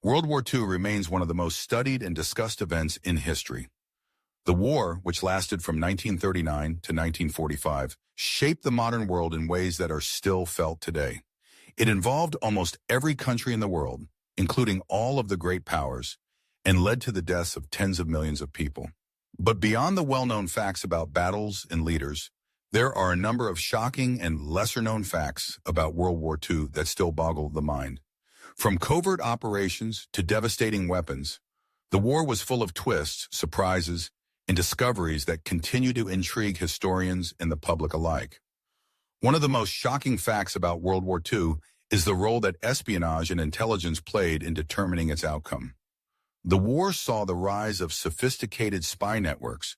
World War II remains one of the most studied and discussed events in history. The war, which lasted from 1939 to 1945, shaped the modern world in ways that are still felt today. It involved almost every country in the world, including all of the great powers, and led to the deaths of tens of millions of people. But beyond the well-known facts about battles and leaders, there are a number of shocking and lesser-known facts about World War II that still boggle the mind. From covert operations to devastating weapons, the war was full of twists, surprises, and discoveries that continue to intrigue historians and the public alike. One of the most shocking facts about World War II is the role that espionage and intelligence played in determining its outcome. The war saw the rise of sophisticated spy networks,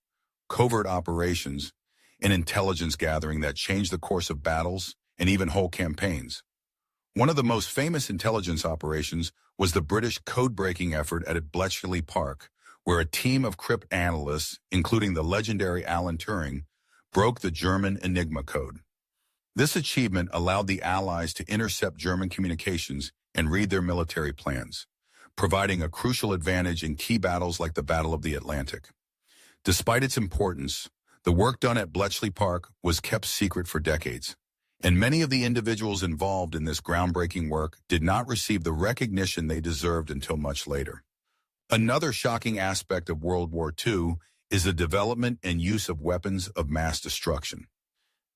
covert operations, and intelligence gathering that changed the course of battles and even whole campaigns. One of the most famous intelligence operations was the British code-breaking effort at Bletchley Park, where a team of crypt analysts, including the legendary Alan Turing, broke the German Enigma code. This achievement allowed the Allies to intercept German communications and read their military plans, providing a crucial advantage in key battles like the Battle of the Atlantic. Despite its importance, the work done at Bletchley Park was kept secret for decades, and many of the individuals involved in this groundbreaking work did not receive the recognition they deserved until much later. Another shocking aspect of World War II is the development and use of weapons of mass destruction.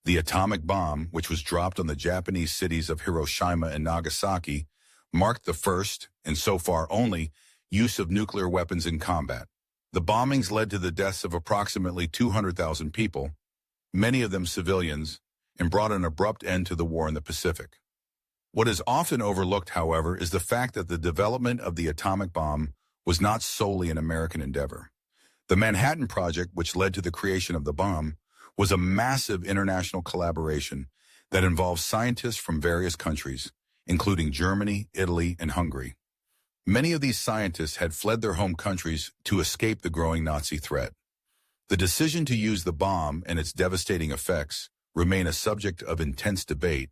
The atomic bomb, which was dropped on the Japanese cities of Hiroshima and Nagasaki, marked the first, and so far only, use of nuclear weapons in combat. The bombings led to the deaths of approximately 200,000 people, many of them civilians, and brought an abrupt end to the war in the Pacific. What is often overlooked, however, is the fact that the development of the atomic bomb was not solely an American endeavor. The Manhattan Project, which led to the creation of the bomb, was a massive international collaboration that involved scientists from various countries, including Germany, Italy, and Hungary. Many of these scientists had fled their home countries to escape the growing Nazi threat. The decision to use the bomb and its devastating effects remain a subject of intense debate,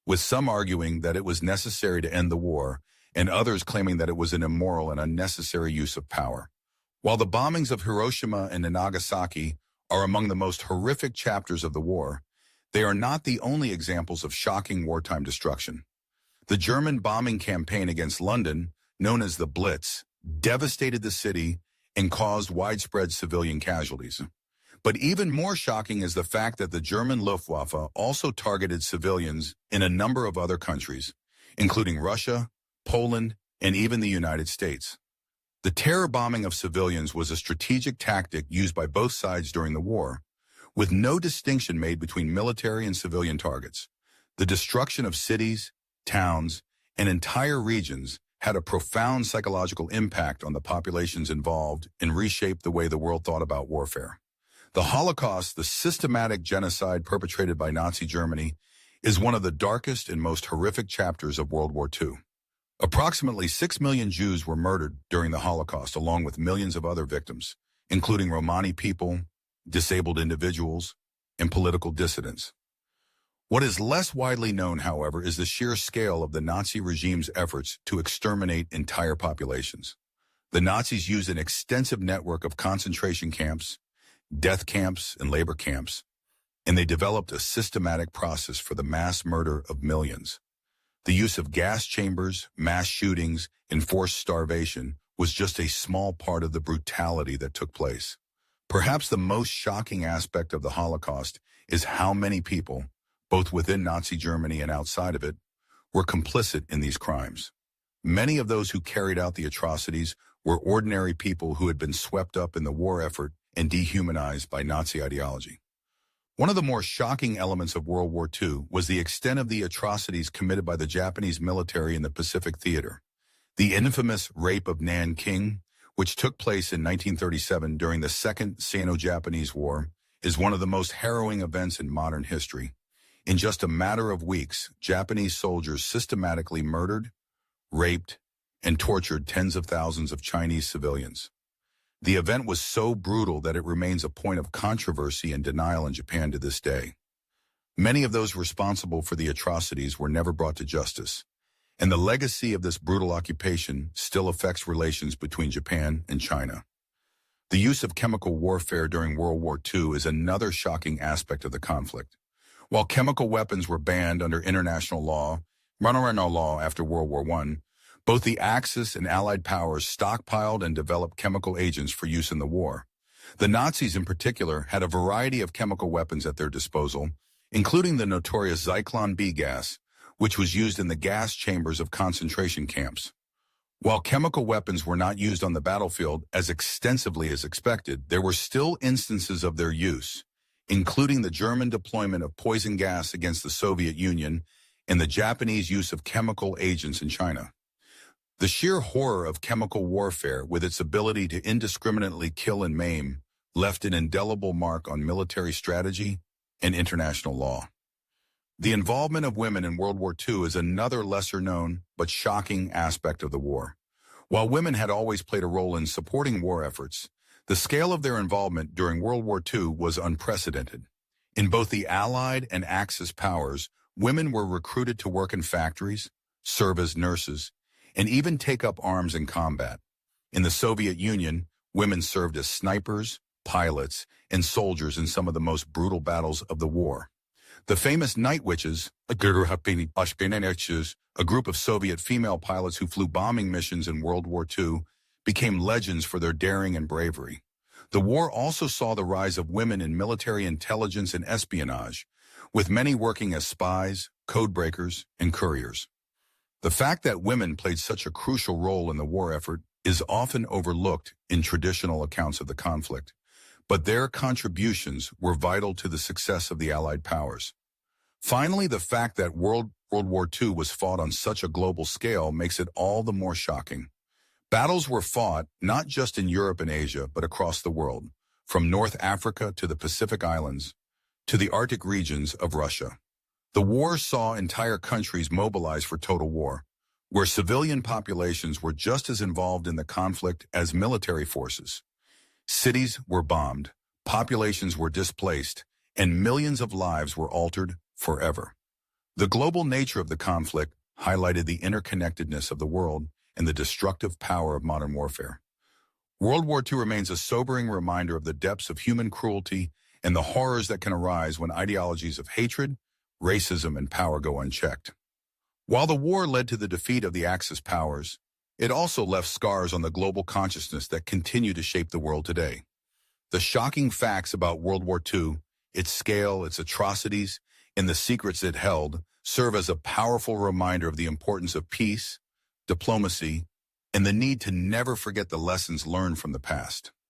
with some arguing that it was necessary to end the war and others claiming that it was an immoral and unnecessary use of power. While the bombings of Hiroshima and Nagasaki are among the most horrific chapters of the war, they are not the only examples of shocking wartime destruction. The German bombing campaign against London, known as the Blitz, devastated the city and caused widespread civilian casualties. But even more shocking is the fact that the German Luftwaffe also targeted civilians in a number of other countries, including Russia, Poland, and even the United States. The terror bombing of civilians was a strategic tactic used by both sides during the war, with no distinction made between military and civilian targets. The destruction of cities, towns, and entire regions had a profound psychological impact on the populations involved and reshaped the way the world thought about warfare. The Holocaust, the systematic genocide perpetrated by Nazi Germany, is one of the darkest and most horrific chapters of World War II. Approximately 6 million Jews were murdered during the Holocaust, along with millions of other victims, including Romani people, disabled individuals, and political dissidents. What is less widely known, however, is the sheer scale of the Nazi regime's efforts to exterminate entire populations. The Nazis used an extensive network of concentration camps, death camps, and labor camps, and they developed a systematic process for the mass murder of millions. The use of gas chambers, mass shootings, and forced starvation was just a small part of the brutality that took place. Perhaps the most shocking aspect of the Holocaust is how many people, both within Nazi Germany and outside of it, were complicit in these crimes. Many of those who carried out the atrocities were ordinary people who had been swept up in the war effort and dehumanized by Nazi ideology. One of the more shocking elements of World War II was the extent of the atrocities committed by the Japanese military in the Pacific Theater. The infamous rape of Nanking, which took place in 1937 during the Second Sino-Japanese War, is one of the most harrowing events in modern history. In just a matter of weeks, Japanese soldiers systematically murdered, raped, and tortured tens of thousands of Chinese civilians. The event was so brutal that it remains a point of controversy and denial in Japan to this day. Many of those responsible for the atrocities were never brought to justice, And the legacy of this brutal occupation still affects relations between Japan and China. The use of chemical warfare during World War II is another shocking aspect of the conflict. While chemical weapons were banned under international law, after World War I, both the Axis and Allied powers stockpiled and developed chemical agents for use in the war. The Nazis in particular had a variety of chemical weapons at their disposal, including the notorious Zyklon B gas, which was used in the gas chambers of concentration camps. While chemical weapons were not used on the battlefield as extensively as expected, there were still instances of their use, including the German deployment of poison gas against the Soviet Union and the Japanese use of chemical agents in China. The sheer horror of chemical warfare, with its ability to indiscriminately kill and maim, left an indelible mark on military strategy and international law. The involvement of women in World War II is another lesser-known but shocking aspect of the war. While women had always played a role in supporting war efforts, the scale of their involvement during World War II was unprecedented. In both the Allied and Axis powers, women were recruited to work in factories, serve as nurses, and even take up arms in combat. In the Soviet Union, women served as snipers, pilots, and soldiers in some of the most brutal battles of the war. The famous Night Witches, a group of Soviet female pilots who flew bombing missions in World War II, became legends for their daring and bravery. The war also saw the rise of women in military intelligence and espionage, with many working as spies, codebreakers, and couriers. The fact that women played such a crucial role in the war effort is often overlooked in traditional accounts of the conflict, but their contributions were vital to the success of the Allied powers. Finally, the fact that World War II was fought on such a global scale makes it all the more shocking. Battles were fought not just in Europe and Asia, but across the world, from North Africa to the Pacific Islands to the Arctic regions of Russia. The war saw entire countries mobilize for total war, where civilian populations were just as involved in the conflict as military forces. Cities were bombed, populations were displaced, and millions of lives were altered forever. The global nature of the conflict highlighted the interconnectedness of the world and the destructive power of modern warfare. World War II remains a sobering reminder of the depths of human cruelty and the horrors that can arise when ideologies of hatred, racism, and power go unchecked. While the war led to the defeat of the Axis powers, it also left scars on the global consciousness that continue to shape the world today. The shocking facts about World War II, its scale, its atrocities, and the secrets it held serve as a powerful reminder of the importance of peace, diplomacy, and the need to never forget the lessons learned from the past.